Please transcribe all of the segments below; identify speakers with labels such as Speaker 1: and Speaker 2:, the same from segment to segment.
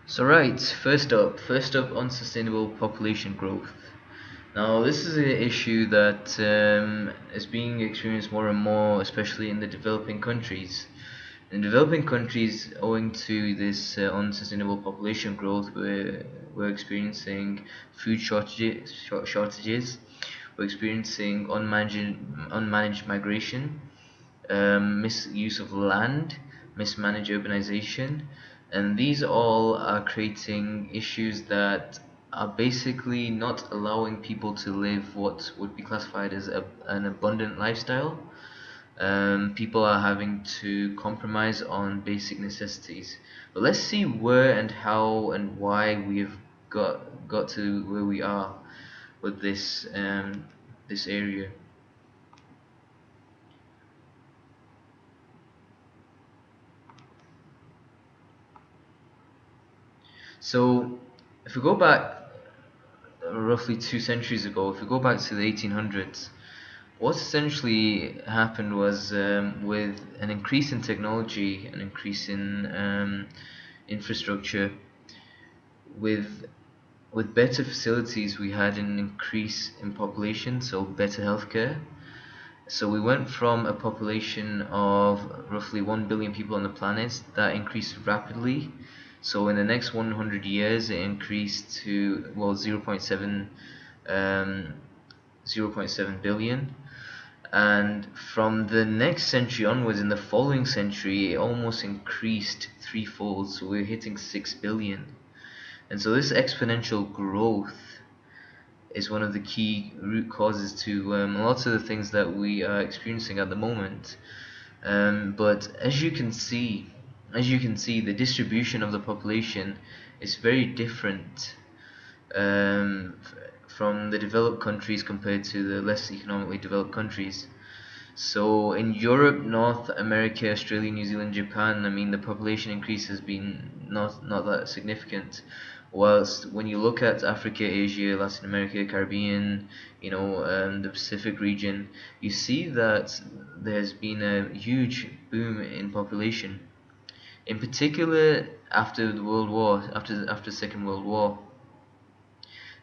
Speaker 1: So right, first up, unsustainable population growth. Now this is an issue that is being experienced more and more, especially in the developing countries. In developing countries, owing to this unsustainable population growth, we're experiencing food shortages. We're experiencing unmanaged migration, misuse of land, mismanaged urbanization, and these all are creating issues that are basically not allowing people to live what would be classified as an abundant lifestyle. People are having to compromise on basic necessities. But let's see where and how and why we've got to where we are with this area. So if we go back roughly 2 centuries ago, if we go back to the 1800s, what essentially happened was with an increase in technology, an increase in infrastructure, with better facilities, we had an increase in population, so better healthcare. So we went from a population of roughly 1 billion people on the planet that increased rapidly. So in the next 100 years, it increased to, well, um, 0.7 billion. And from the next century onwards, in the following century, it almost increased threefold. So we're hitting 6 billion. And so this exponential growth is one of the key root causes to lots of the things that we are experiencing at the moment. But as you can see, the distribution of the population is very different from the developed countries compared to the less economically developed countries. So in Europe, North America, Australia, New Zealand, Japan, I mean the population increase has been not that significant. Whilst when you look at Africa, Asia, Latin America, Caribbean, the Pacific region, you see that there's been a huge boom in population. In particular, after the World War, after the Second World War.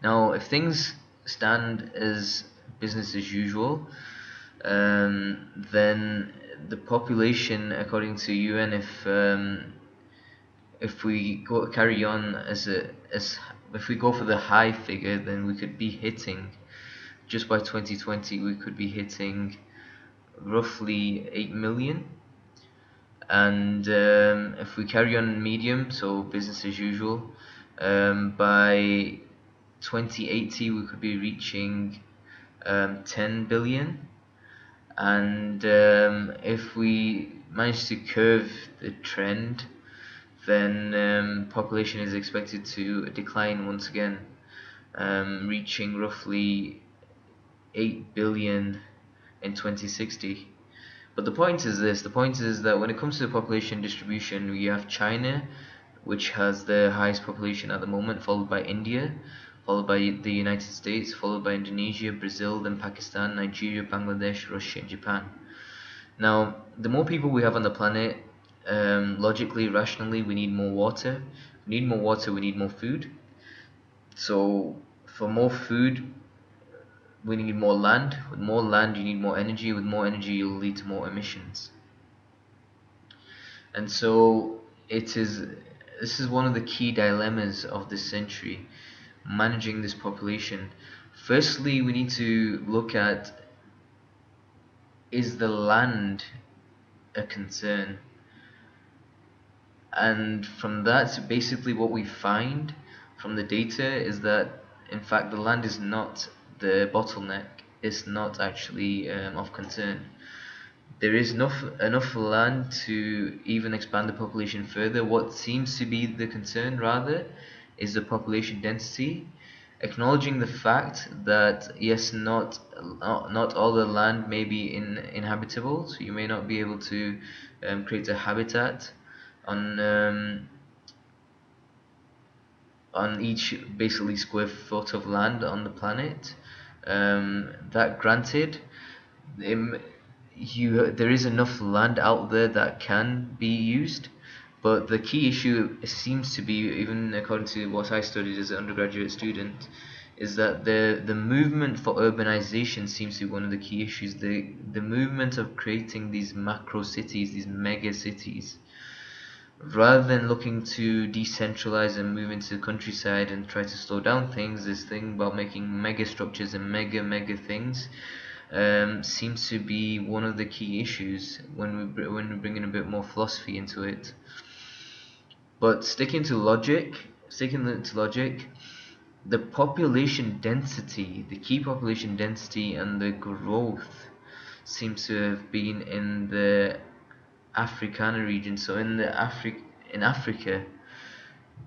Speaker 1: Now, if things stand as business as usual, then the population, according to UN, if we carry on as if we go for the high figure, then we could be hitting, just by 2020, we could be hitting roughly 8 million. And if we carry on medium, so business as usual, by 2080 we could be reaching 10 billion. And if we manage to curve the trend, then population is expected to decline once again, reaching roughly 8 billion in 2060. But the point is this, the point is that when it comes to the population distribution, we have China, which has the highest population at the moment, followed by India, followed by the United States, followed by Indonesia, Brazil, then Pakistan, Nigeria, Bangladesh, Russia, and Japan. Now, the more people we have on the planet, logically, rationally, we need more water. We need more water, we need more food. So, for more food, we need more land. With more land, you need more energy. With more energy, you'll lead to more emissions. And so, this is one of the key dilemmas of this century, managing this population. Firstly, we need to look at, is the land a concern? And from that, basically what we find from the data is that in fact the land is not the bottleneck. It's not actually of concern. There is enough land to even expand the population further. What seems to be the concern rather is the population density, acknowledging the fact that yes, not all the land may be inhabitable, so you may not be able to create a habitat on each basically square foot of land on the planet. That granted, there is enough land out there that can be used, But the key issue seems to be, even according to what I studied as an undergraduate student, is that the movement for urbanization seems to be one of the key issues. The movement of creating these macro cities, these mega cities, rather than looking to decentralize and move into the countryside and try to slow down things, this thing about making mega structures and mega things seems to be one of the key issues when we bring in a bit more philosophy into it. But sticking to logic, the population density, the key population density and the growth seems to have been in the Africana region. So in Africa,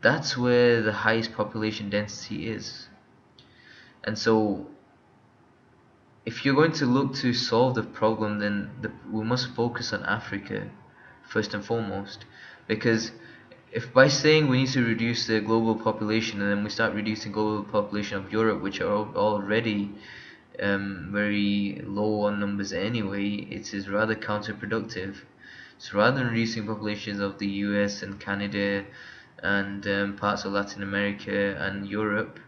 Speaker 1: that's where the highest population density is. And so if you're going to look to solve the problem, then we must focus on Africa first and foremost, because if by saying we need to reduce the global population and then we start reducing global population of Europe, which are already very low on numbers anyway, it is rather counterproductive. So rather than reducing populations of the US and Canada and parts of Latin America and Europe,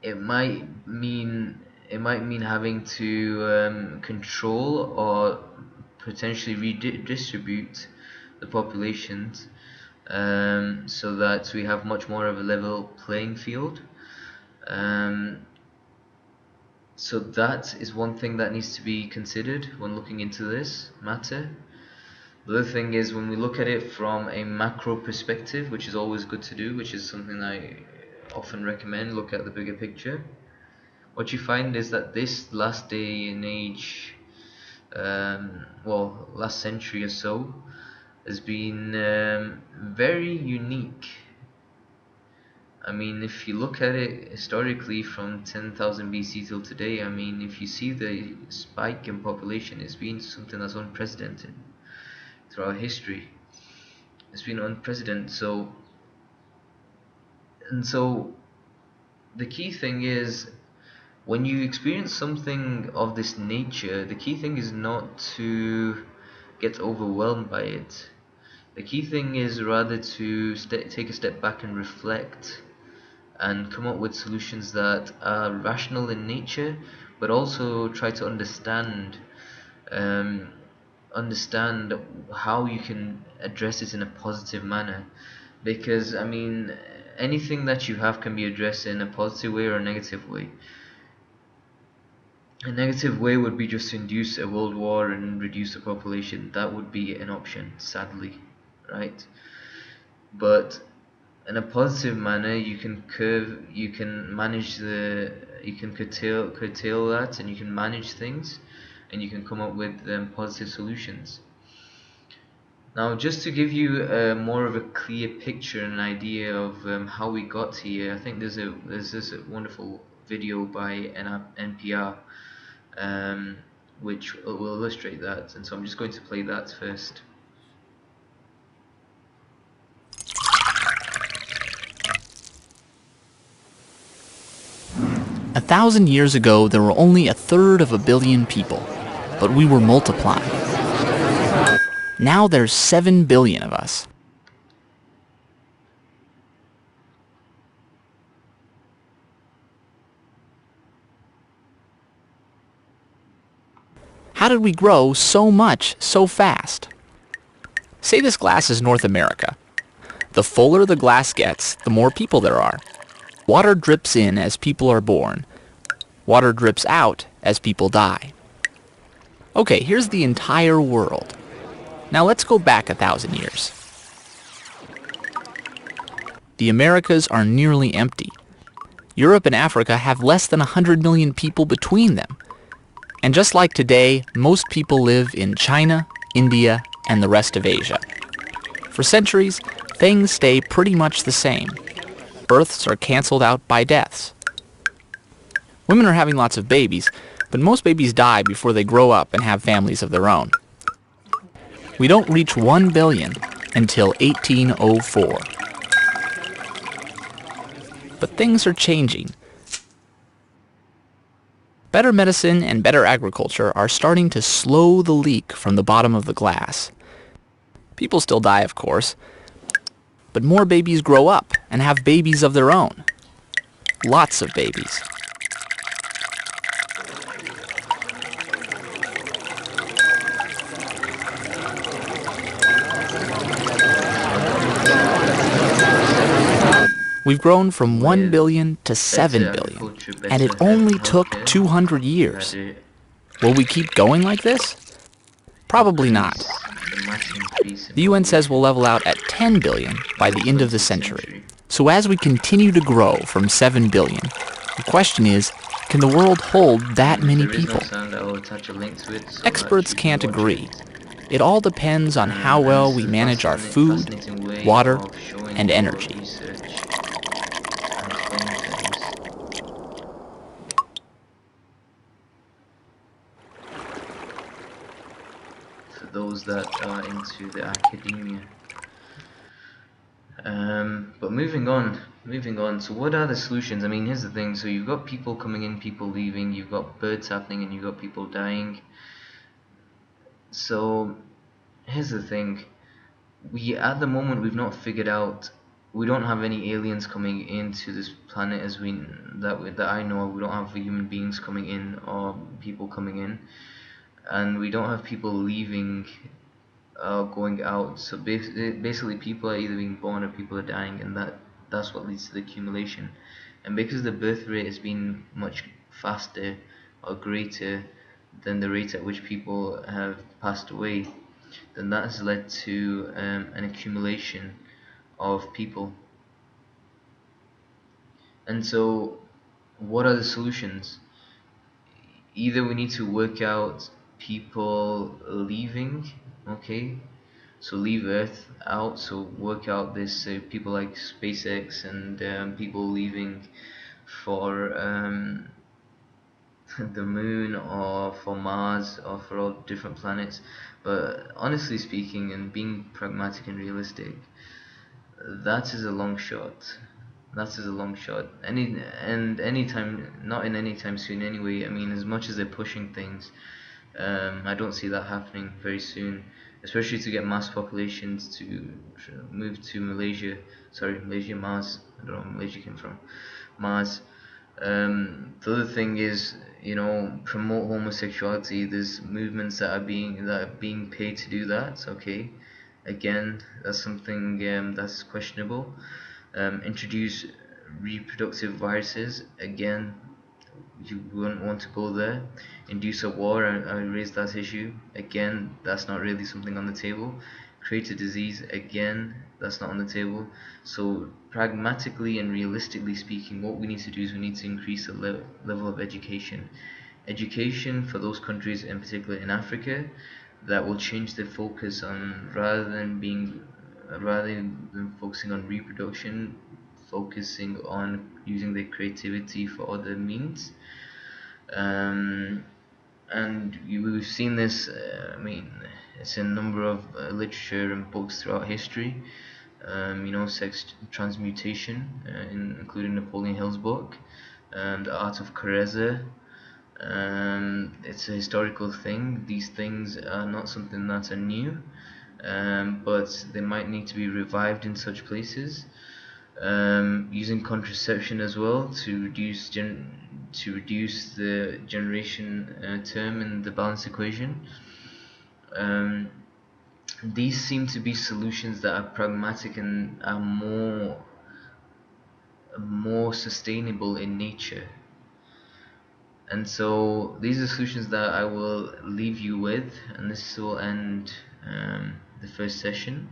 Speaker 1: it might mean having to control or potentially redistribute the populations, so that we have much more of a level playing field. So that is one thing that needs to be considered when looking into this matter. The other thing is, when we look at it from a macro perspective, which is always good to do, which is something I often recommend, look at the bigger picture. What you find is that this last day and age, last century or so, has been very unique. I mean, if you look at it historically from 10,000 BC till today, I mean, if you see the spike in population, it's been something that's unprecedented throughout history. It's been unprecedented. So the key thing is, when you experience something of this nature, the key thing is not to get overwhelmed by it. The key thing is rather to take a step back and reflect and come up with solutions that are rational in nature, but also try to understand how you can address it in a positive manner. Because I mean, anything that you have can be addressed in a positive way or a negative way. A negative way would be just to induce a world war and reduce the population. That would be an option, sadly, right? But in a positive manner, you can curtail that, and you can manage things, and you can come up with positive solutions. Now, just to give you more of a clear picture and an idea of how we got here, I think there's this wonderful video by NPR, which will illustrate that, and so I'm just going to play that first.
Speaker 2: 1,000 years ago, there were only 1/3 of a billion people, but we were multiplying. Now there's 7 billion of us. How did we grow so much so fast? Say this glass is North America. The fuller the glass gets, the more people there are. Water drips in as people are born. Water drips out as people die. Okay, here's the entire world. Now let's go back 1,000 years. The Americas are nearly empty. Europe and Africa have less than 100 million people between them. And just like today, most people live in China, India, and the rest of Asia. For centuries, things stay pretty much the same. Births are canceled out by deaths. Women are having lots of babies, but most babies die before they grow up and have families of their own. We don't reach 1 billion until 1804. But things are changing. Better medicine and better agriculture are starting to slow the leak from the bottom of the glass. People still die, of course, but more babies grow up and have babies of their own. Lots of babies. We've grown from 1 billion to 7 billion, and it only took 200 years. Will we keep going like this? Probably not. The UN says we'll level out at 10 billion by the end of the century. So as we continue to grow from 7 billion, the question is, can the world hold that many people? Experts can't agree. It all depends on how well we manage our food, water, and energy.
Speaker 1: For those that are into the academia. But moving on. So what are the solutions? I mean, here's the thing. So you've got people coming in, people leaving. You've got births happening, and you've got people dying. So here's the thing. At the moment, we've not figured out. We don't have any aliens coming into this planet that I know of. We don't have human beings coming in or people coming in, and we don't have people leaving, going out. So basically, people are either being born or people are dying, and that's what leads to the accumulation. And because the birth rate has been much faster or greater than the rate at which people have passed away, then that has led to an accumulation of people. And so, what are the solutions? Either we need to work out people leaving, okay? So leave Earth out, so work out this people like SpaceX and people leaving for the moon or for Mars or for all different planets. But honestly speaking, and being pragmatic and realistic, that is a long shot. That is a long shot. Anytime, not in any time soon anyway. I mean, as much as they're pushing things, I don't see that happening very soon, especially to get mass populations to move to Malaysia. Sorry, Malaysia, Mars. I don't know where Malaysia came from. Mars. The other thing is, promote homosexuality. There's movements that are being paid to do that. Okay, again, that's something that's questionable. Introduce reproductive viruses. Again, you wouldn't want to go there. Induce a war. I raised that issue. Again, that's not really something on the table. Create a disease. Again, that's not on the table. So pragmatically and realistically speaking, what we need to do is we need to increase the level of education. Education for those countries, in particular in Africa, that will change the focus on rather than focusing on reproduction, focusing on using their creativity for other means. And we've seen this. I mean, it's in a number of literature and books throughout history. Sex transmutation, including Napoleon Hill's book, The Art of Careza. It's a historical thing. These things are not something that are new, but they might need to be revived in such places. Using contraception as well to reduce the generation term in the balance equation. These seem to be solutions that are pragmatic and are more sustainable in nature. And so these are solutions that I will leave you with, and this will end the first session.